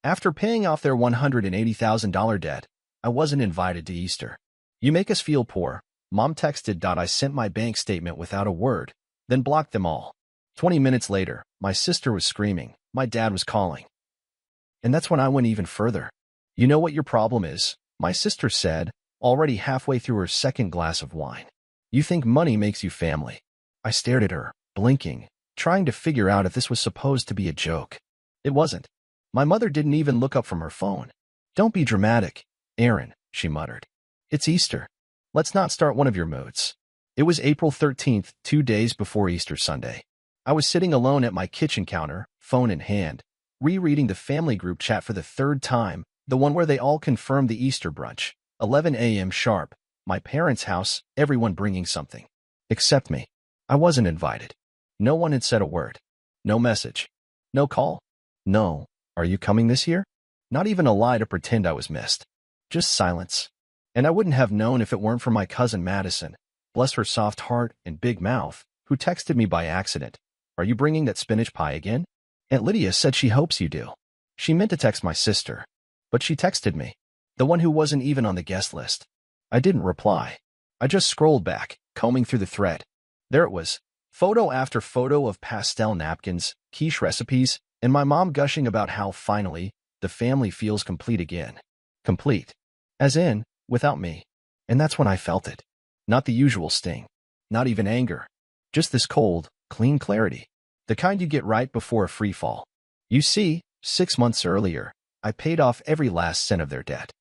After paying off their $180,000 debt, I wasn't invited to Easter. You make us feel poor. Mom texted. I sent my bank statement without a word, then blocked them all. 20 minutes later, my sister was screaming. My dad was calling. And that's when I went even further. You know what your problem is? My sister said, already halfway through her second glass of wine. You think money makes you family. I stared at her, blinking, trying to figure out if this was supposed to be a joke. It wasn't. My mother didn't even look up from her phone. Don't be dramatic, Aaron, she muttered. It's Easter. Let's not start one of your moods. It was April 13th, 2 days before Easter Sunday. I was sitting alone at my kitchen counter, phone in hand, rereading the family group chat for the third time, the one where they all confirmed the Easter brunch, 11 a.m. sharp, my parents' house, everyone bringing something. Except me. I wasn't invited. No one had said a word. No message. No call. No, are you coming this year? Not even a lie to pretend I was missed. Just silence. And I wouldn't have known if it weren't for my cousin Madison, bless her soft heart and big mouth, who texted me by accident. Are you bringing that spinach pie again? Aunt Lydia said she hopes you do. She meant to text my sister, but she texted me, the one who wasn't even on the guest list. I didn't reply. I just scrolled back, combing through the thread. There it was, photo after photo of pastel napkins, quiche recipes, and my mom gushing about how, finally, the family feels complete again. Complete. As in, without me. And that's when I felt it. Not the usual sting. Not even anger. Just this cold, clean clarity. The kind you get right before a free fall. You see, 6 months earlier, I paid off every last cent of their debt.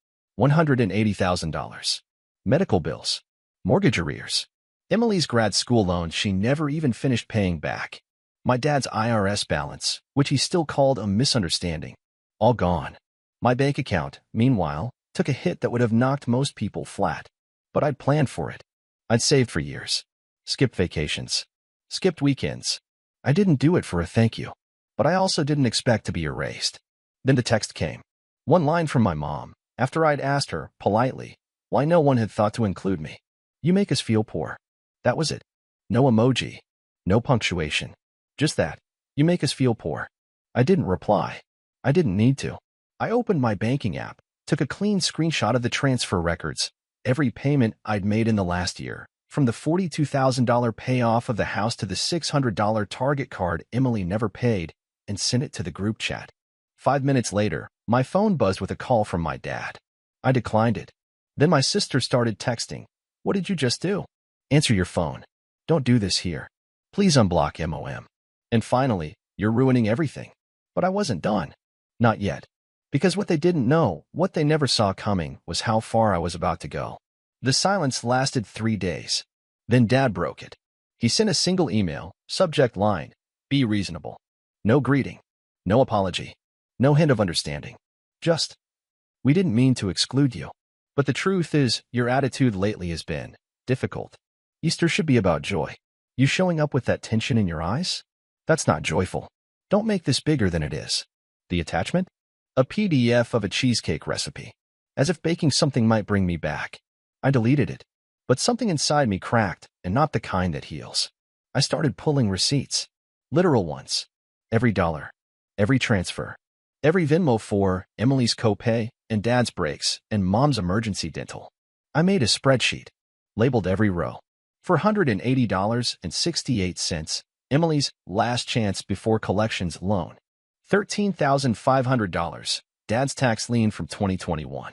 $180,000. Medical bills. Mortgage arrears. Emily's grad school loan she never even finished paying back. My dad's IRS balance, which he still called a misunderstanding. All gone. My bank account, meanwhile, took a hit that would have knocked most people flat. But I'd planned for it. I'd saved for years. Skipped vacations. Skipped weekends. I didn't do it for a thank you. But I also didn't expect to be erased. Then the text came. One line from my mom, after I'd asked her, politely, why no one had thought to include me. You make us feel poor. That was it. No emoji. No punctuation. Just that. You make us feel poor. I didn't reply. I didn't need to. I opened my banking app, took a clean screenshot of the transfer records, every payment I'd made in the last year, from the $42,000 payoff of the house to the $600 Target card Emily never paid, and sent it to the group chat. 5 minutes later, my phone buzzed with a call from my dad. I declined it. Then my sister started texting. What did you just do? Answer your phone. Don't do this here. Please unblock MOM. And finally, you're ruining everything. But I wasn't done. Not yet. Because what they didn't know, what they never saw coming, was how far I was about to go. The silence lasted 3 days. Then Dad broke it. He sent a single email, subject line, be reasonable. No greeting. No apology. No hint of understanding. Just, we didn't mean to exclude you. But the truth is, your attitude lately has been difficult. Easter should be about joy. You showing up with that tension in your eyes? That's not joyful. Don't make this bigger than it is. The attachment? A PDF of a cheesecake recipe. As if baking something might bring me back. I deleted it. But something inside me cracked, and not the kind that heals. I started pulling receipts. Literal ones. Every dollar. Every transfer. Every Venmo for Emily's copay, and Dad's breaks, and Mom's emergency dental. I made a spreadsheet. Labeled every row. For $180.68, Emily's last chance before collections loan. $13,500, Dad's tax lien from 2021.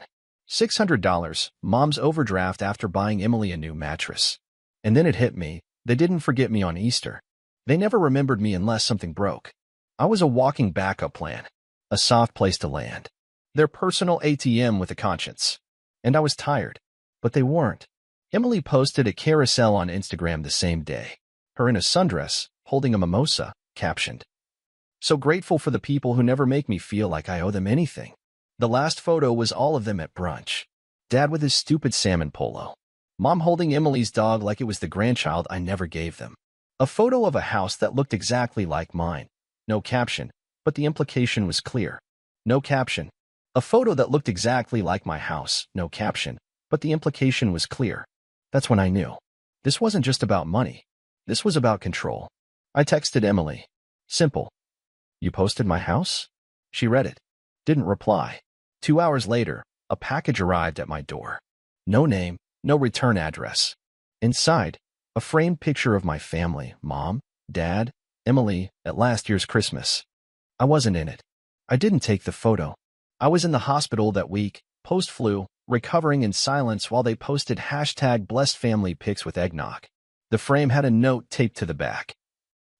$600, Mom's overdraft after buying Emily a new mattress. And then it hit me, they didn't forget me on Easter. They never remembered me unless something broke. I was a walking backup plan. A soft place to land. Their personal ATM with a conscience. And I was tired. But they weren't. Emily posted a carousel on Instagram the same day. Her in a sundress, holding a mimosa, captioned, "So grateful for the people who never make me feel like I owe them anything." The last photo was all of them at brunch. Dad with his stupid salmon polo. Mom holding Emily's dog like it was the grandchild I never gave them. A photo of a house that looked exactly like mine. No caption, but the implication was clear. No caption. A photo that looked exactly like my house. No caption, but the implication was clear. That's when I knew. This wasn't just about money. This was about control. I texted Emily. Simple. You posted my house? She read it. Didn't reply. 2 hours later, a package arrived at my door. No name, no return address. Inside, a framed picture of my family, Mom, Dad, Emily, at last year's Christmas. I wasn't in it. I didn't take the photo. I was in the hospital that week, post-flu, recovering in silence while they posted #blessedfamily pics with eggnog. The frame had a note taped to the back.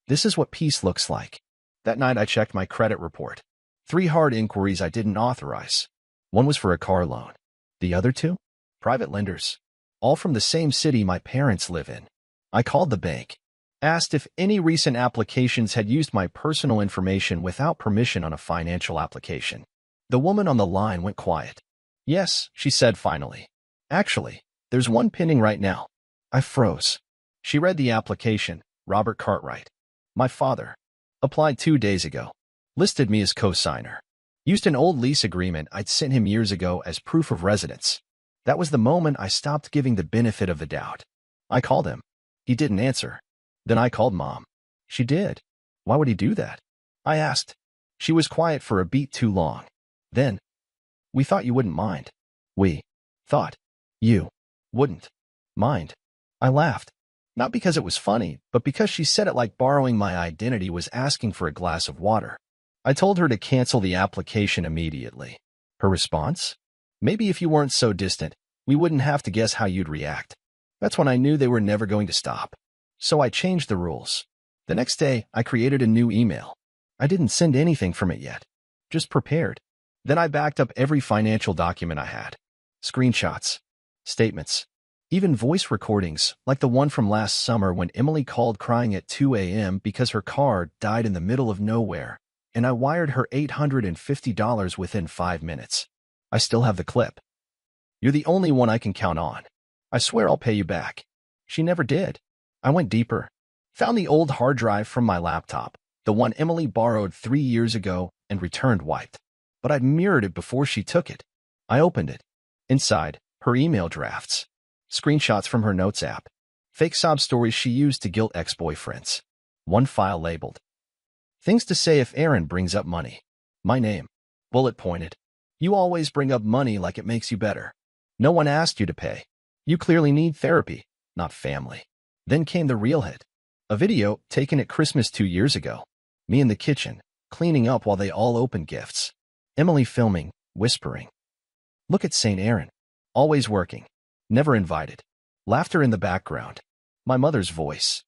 This is what peace looks like. That night I checked my credit report. 3 hard inquiries I didn't authorize. One was for a car loan. The other 2? Private lenders. All from the same city my parents live in. I called the bank. Asked if any recent applications had used my personal information without permission on a financial application. The woman on the line went quiet. Yes, she said finally. Actually, there's one pending right now. I froze. She read the application. Robert Cartwright. My father. Applied 2 days ago. Listed me as co-signer. Used an old lease agreement I'd sent him years ago as proof of residence. That was the moment I stopped giving the benefit of the doubt. I called him. He didn't answer. Then I called Mom. She did. Why would he do that? I asked. She was quiet for a beat too long. Then, we thought you wouldn't mind. We thought you wouldn't mind. I laughed. Not because it was funny, but because she said it like borrowing my identity was asking for a glass of water. I told her to cancel the application immediately. Her response? Maybe if you weren't so distant, we wouldn't have to guess how you'd react. That's when I knew they were never going to stop. So I changed the rules. The next day, I created a new email. I didn't send anything from it yet. Just prepared. Then I backed up every financial document I had. Screenshots. Statements. Even voice recordings, like the one from last summer when Emily called crying at 2 a.m. because her car died in the middle of nowhere, and I wired her $850 within 5 minutes. I still have the clip. You're the only one I can count on. I swear I'll pay you back. She never did. I went deeper. Found the old hard drive from my laptop, the one Emily borrowed 3 years ago and returned wiped. But I'd mirrored it before she took it. I opened it. Inside, her email drafts. Screenshots from her notes app. Fake sob stories she used to guilt ex-boyfriends. One file labeled. Things to say if Aaron brings up money. My name. Bullet pointed. You always bring up money like it makes you better. No one asked you to pay. You clearly need therapy, not family. Then came the real hit. A video taken at Christmas 2 years ago. Me in the kitchen, cleaning up while they all opened gifts. Emily filming, whispering. Look at St. Aaron. Always working. Never invited. Laughter in the background. My mother's voice.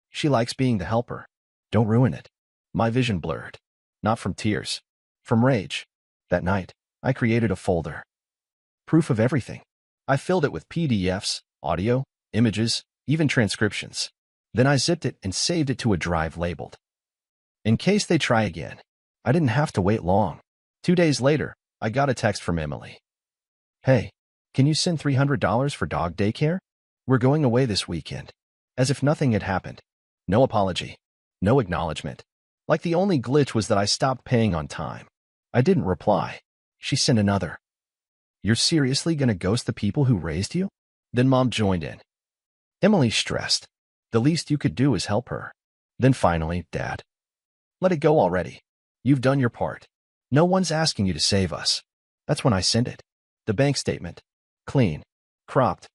She likes being the helper. Don't ruin it. My vision blurred. Not from tears. From rage. That night, I created a folder. Proof of everything. I filled it with PDFs, audio, images, even transcriptions. Then I zipped it and saved it to a drive labeled. In case they try again. I didn't have to wait long. 2 days later, I got a text from Emily. Hey, can you send $300 for dog daycare? We're going away this weekend. As if nothing had happened. No apology. No acknowledgement. Like the only glitch was that I stopped paying on time. I didn't reply. She sent another. You're seriously gonna ghost the people who raised you? Then Mom joined in. Emily stressed. The least you could do is help her. Then finally, Dad. Let it go already. You've done your part. No one's asking you to save us. That's when I sent it. The bank statement. Clean. Cropped.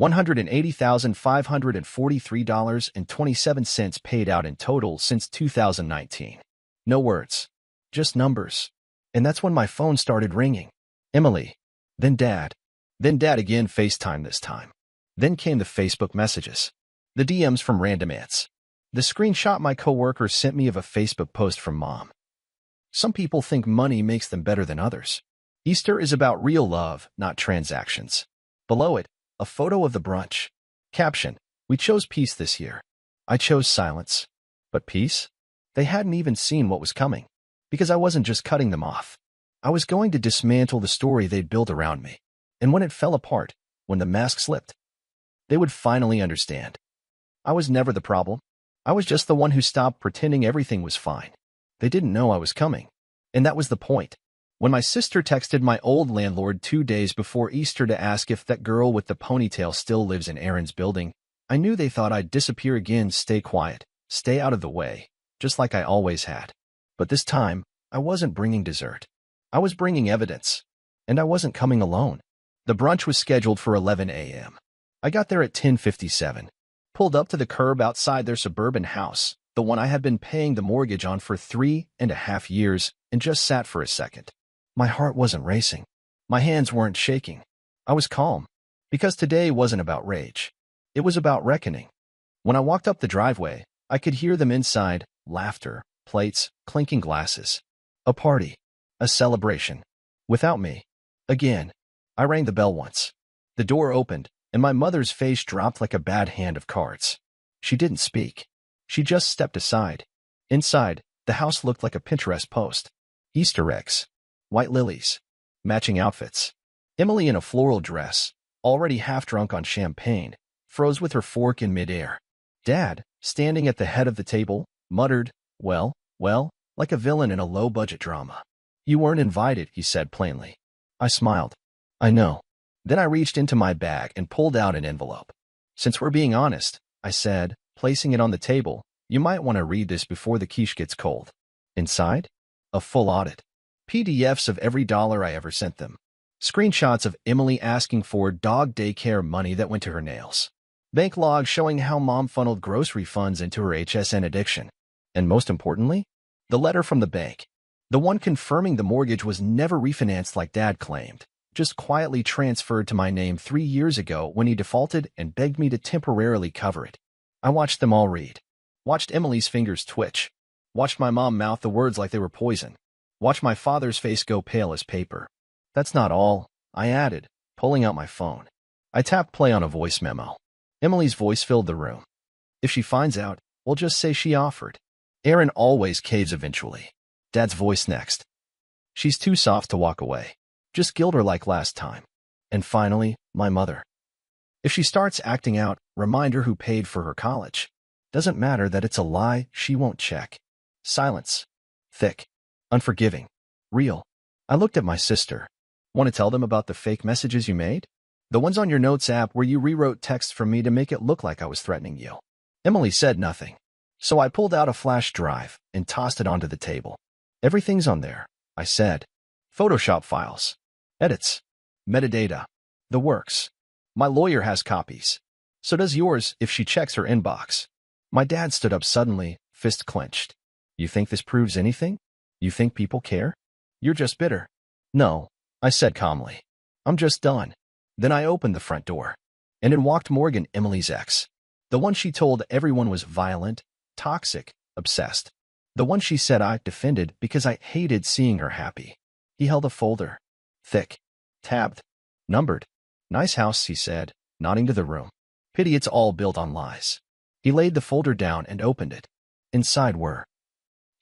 $180,543.27 paid out in total since 2019. No words. Just numbers. And that's when my phone started ringing. Emily. Then Dad. Then Dad again, FaceTime this time. Then came the Facebook messages. The DMs from random aunts. The screenshot my coworker sent me of a Facebook post from Mom. Some people think money makes them better than others. Easter is about real love, not transactions. Below it, a photo of the brunch. Caption, we chose peace this year. I chose silence. But peace? They hadn't even seen what was coming. Because I wasn't just cutting them off. I was going to dismantle the story they'd built around me. And when it fell apart, when the mask slipped, they would finally understand. I was never the problem. I was just the one who stopped pretending everything was fine. They didn't know I was coming. And that was the point. When my sister texted my old landlord 2 days before Easter to ask if that girl with the ponytail still lives in Aaron's building, I knew they thought I'd disappear again, stay quiet, stay out of the way, just like I always had. But this time, I wasn't bringing dessert. I was bringing evidence. And I wasn't coming alone. The brunch was scheduled for 11 a.m. I got there at 10:57, pulled up to the curb outside their suburban house, the one I had been paying the mortgage on for 3.5 years, and just sat for a second. My heart wasn't racing. My hands weren't shaking. I was calm, because today wasn't about rage. It was about reckoning. When I walked up the driveway, I could hear them inside, laughter, plates, clinking glasses. A party. A celebration. Without me. Again. I rang the bell once. The door opened, and my mother's face dropped like a bad hand of cards. She didn't speak. She just stepped aside. Inside, the house looked like a Pinterest post. Easter eggs. White lilies. Matching outfits. Emily in a floral dress, already half drunk on champagne, froze with her fork in midair. Dad, standing at the head of the table, muttered, well, like a villain in a low-budget drama. You weren't invited, he said plainly. I smiled. I know. Then I reached into my bag and pulled out an envelope. Since we're being honest, I said, placing it on the table, you might want to read this before the quiche gets cold. Inside? A full audit. PDFs of every dollar I ever sent them. Screenshots of Emily asking for dog daycare money that went to her nails. Bank logs showing how mom funneled grocery funds into her HSN addiction. And most importantly, the letter from the bank. The one confirming the mortgage was never refinanced like Dad claimed, just quietly transferred to my name 3 years ago when he defaulted and begged me to temporarily cover it. I watched them all read. Watched Emily's fingers twitch. Watched my mom mouth the words like they were poison. Watched my father's face go pale as paper. That's not all, I added, pulling out my phone. I tapped play on a voice memo. Emily's voice filled the room. If she finds out, we'll just say she offered. Aaron always caves eventually. Dad's voice next. She's too soft to walk away. Just gild her like last time. And finally, my mother. If she starts acting out, remind her who paid for her college. Doesn't matter that it's a lie, she won't check. Silence. Thick. Unforgiving. Real. I looked at my sister. Want to tell them about the fake messages you made? The ones on your notes app where you rewrote text from me to make it look like I was threatening you. Emily said nothing. So I pulled out a flash drive and tossed it onto the table. Everything's on there, I said. Photoshop files. Edits. Metadata. The works. My lawyer has copies. So does yours if she checks her inbox. My dad stood up suddenly, fist clenched. You think this proves anything? You think people care? You're just bitter. No, I said calmly. I'm just done. Then I opened the front door. And in walked Morgan, Emily's ex. The one she told everyone was violent, toxic, obsessed. The one she said I defended because I hated seeing her happy. He held a folder. Thick. Tabbed. Numbered. Nice house, he said, nodding to the room. Pity it's all built on lies. He laid the folder down and opened it. Inside were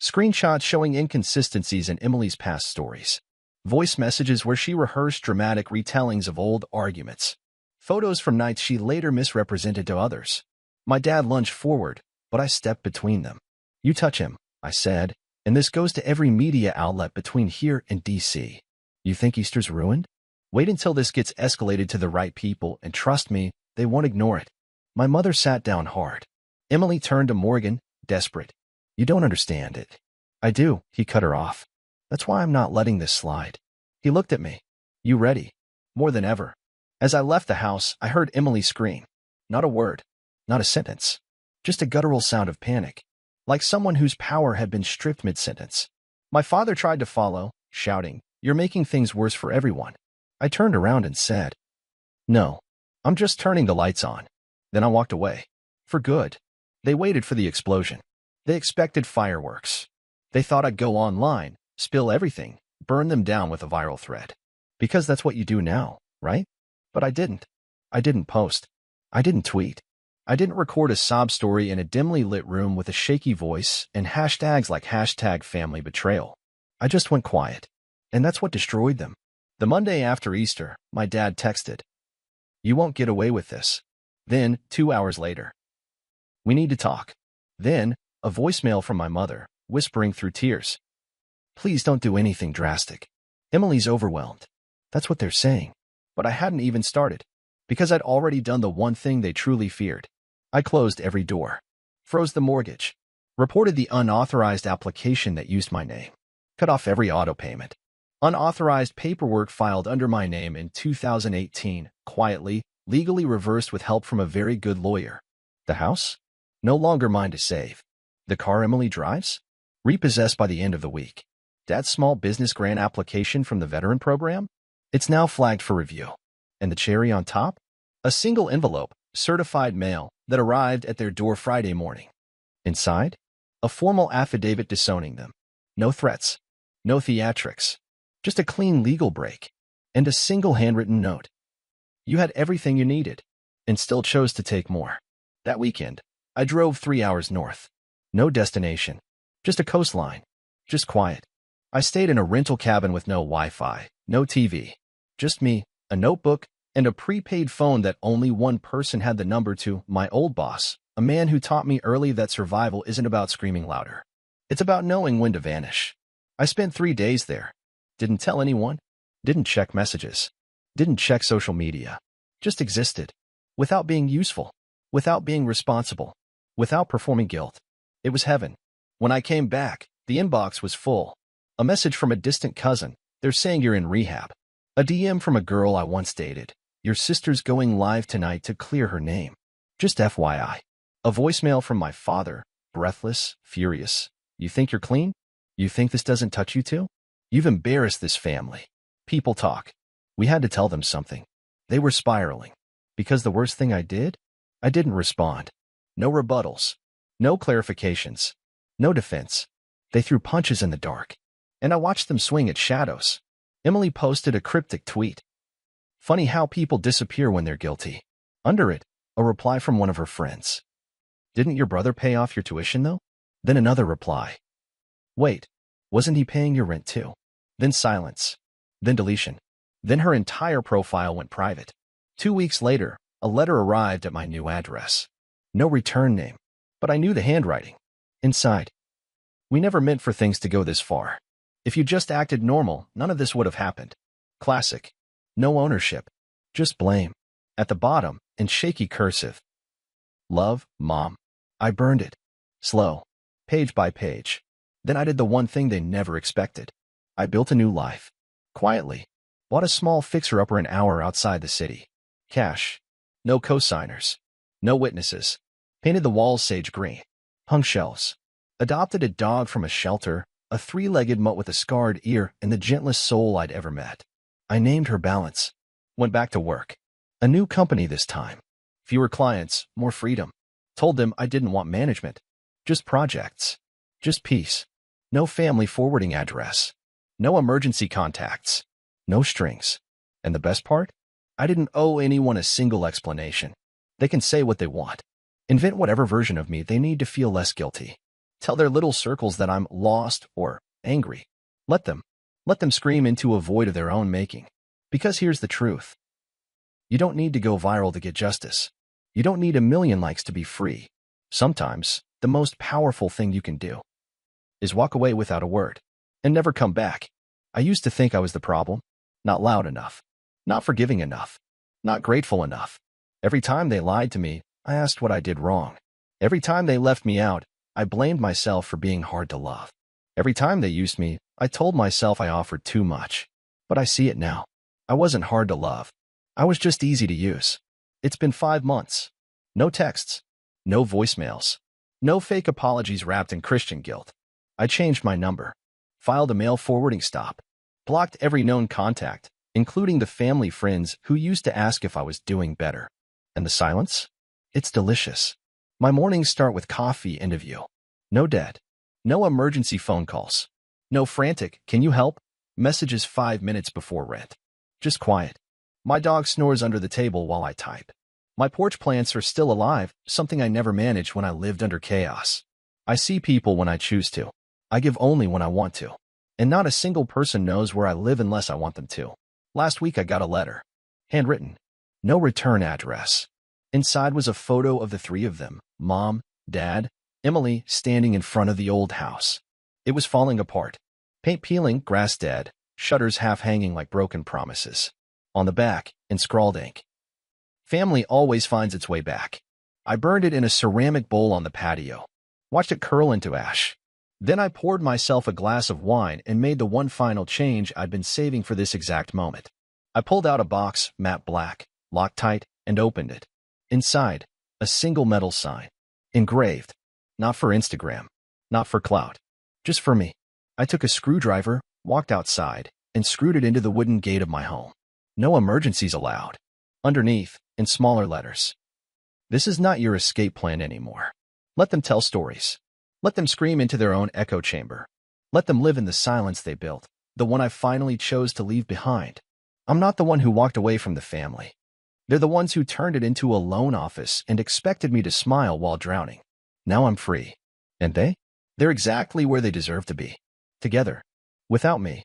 screenshots showing inconsistencies in Emily's past stories. Voice messages where she rehearsed dramatic retellings of old arguments. Photos from nights she later misrepresented to others. My dad lunged forward, but I stepped between them. You touch him, I said, and this goes to every media outlet between here and D.C. You think Easter's ruined? Wait until this gets escalated to the right people, and trust me, they won't ignore it. My mother sat down hard. Emily turned to Morgan, desperate. You don't understand it. I do, he cut her off. That's why I'm not letting this slide. He looked at me. You ready? More than ever. As I left the house, I heard Emily scream. Not a word. Not a sentence. Just a guttural sound of panic. Like someone whose power had been stripped mid-sentence. My father tried to follow, shouting, You're making things worse for everyone. I turned around and said, No, I'm just turning the lights on. Then I walked away. For good. They waited for the explosion. They expected fireworks. They thought I'd go online, spill everything, burn them down with a viral thread. Because that's what you do now, right? But I didn't. I didn't post. I didn't tweet. I didn't record a sob story in a dimly lit room with a shaky voice and hashtags like #FamilyBetrayal. I just went quiet. And that's what destroyed them. The Monday after Easter, my dad texted, You won't get away with this. Then, 2 hours later, we need to talk. Then, a voicemail from my mother, whispering through tears. Please don't do anything drastic. Emily's overwhelmed. That's what they're saying. But I hadn't even started. Because I'd already done the one thing they truly feared. I closed every door. Froze the mortgage. Reported the unauthorized application that used my name. Cut off every auto payment. Unauthorized paperwork filed under my name in 2018, quietly, legally reversed with help from a very good lawyer. The house? No longer mine to save. The car Emily drives? Repossessed by the end of the week. Dad's small business grant application from the veteran program? It's now flagged for review. And the cherry on top? A single envelope, certified mail, that arrived at their door Friday morning. Inside? A formal affidavit disowning them. No threats. No theatrics. Just a clean legal break. And a single handwritten note. You had everything you needed, and still chose to take more. That weekend, I drove 3 hours north. No destination. Just a coastline. Just quiet. I stayed in a rental cabin with no Wi-Fi, no TV. Just me, a notebook, and a prepaid phone that only one person had the number to, my old boss, a man who taught me early that survival isn't about screaming louder. It's about knowing when to vanish. I spent 3 days there. Didn't tell anyone. Didn't check messages. Didn't check social media. Just existed. Without being useful. Without being responsible. Without performing guilt. It was heaven. When I came back, the inbox was full. A message from a distant cousin. They're saying you're in rehab. A DM from a girl I once dated. Your sister's going live tonight to clear her name. Just FYI. A voicemail from my father. Breathless, furious. You think you're clean? You think this doesn't touch you too? You've embarrassed this family. People talk. We had to tell them something. They were spiraling. Because the worst thing I didn't respond. No rebuttals. No clarifications. No defense. They threw punches in the dark. And I watched them swing at shadows. Emily posted a cryptic tweet. Funny how people disappear when they're guilty. Under it, a reply from one of her friends. Didn't your brother pay off your tuition, though? Then another reply. Wait, wasn't he paying your rent too? Then silence. Then deletion. Then her entire profile went private. 2 weeks later, a letter arrived at my new address. No return name, but I knew the handwriting. Inside. We never meant for things to go this far. If you just acted normal, none of this would have happened. Classic. No ownership. Just blame. At the bottom, in shaky cursive. Love, Mom. I burned it. Slow. Page by page. Then I did the one thing they never expected. I built a new life. Quietly. Bought a small fixer-upper an hour outside the city. Cash. No cosigners. No witnesses. Painted the walls sage green. Hung shelves. Adopted a dog from a shelter, a 3-legged mutt with a scarred ear and the gentlest soul I'd ever met. I named her Balance. Went back to work. A new company this time. Fewer clients, more freedom. Told them I didn't want management. Just projects. Just peace. No family forwarding address. No emergency contacts. No strings. And the best part? I didn't owe anyone a single explanation. They can say what they want. Invent whatever version of me they need to feel less guilty. Tell their little circles that I'm lost or angry. Let them scream into a void of their own making. Because here's the truth. You don't need to go viral to get justice. You don't need 1 million likes to be free. Sometimes, the most powerful thing you can do is walk away without a word and never come back. I used to think I was the problem. Not loud enough. Not forgiving enough. Not grateful enough. Every time they lied to me, I asked what I did wrong. Every time they left me out, I blamed myself for being hard to love. Every time they used me, I told myself I offered too much. But I see it now. I wasn't hard to love. I was just easy to use. It's been 5 months. No texts. No voicemails. No fake apologies wrapped in Christian guilt. I changed my number. Filed a mail forwarding stop. Blocked every known contact, including the family friends who used to ask if I was doing better. And the silence? It's delicious. My mornings start with coffee and a view. No debt. No emergency phone calls. No frantic, can you help? Messages 5 minutes before rent. Just quiet. My dog snores under the table while I type. My porch plants are still alive, something I never managed when I lived under chaos. I see people when I choose to. I give only when I want to. And not a single person knows where I live unless I want them to. Last week I got a letter. Handwritten. No return address. Inside was a photo of the 3 of them, Mom, Dad, Emily, standing in front of the old house. It was falling apart. Paint peeling, grass dead, shutters half hanging like broken promises. On the back, in scrawled ink. Family always finds its way back. I burned it in a ceramic bowl on the patio. Watched it curl into ash. Then I poured myself a glass of wine and made the one final change I'd been saving for this exact moment. I pulled out a box, matte black, locked tight, and opened it. Inside, a single metal sign. Engraved. Not for Instagram. Not for clout. Just for me. I took a screwdriver, walked outside, and screwed it into the wooden gate of my home. No emergencies allowed. Underneath, in smaller letters. This is not your escape plan anymore. Let them tell stories. Let them scream into their own echo chamber. Let them live in the silence they built, the one I finally chose to leave behind. I'm not the one who walked away from the family. They're the ones who turned it into a loan office and expected me to smile while drowning. Now I'm free. And they? They're exactly where they deserve to be. Together. Without me.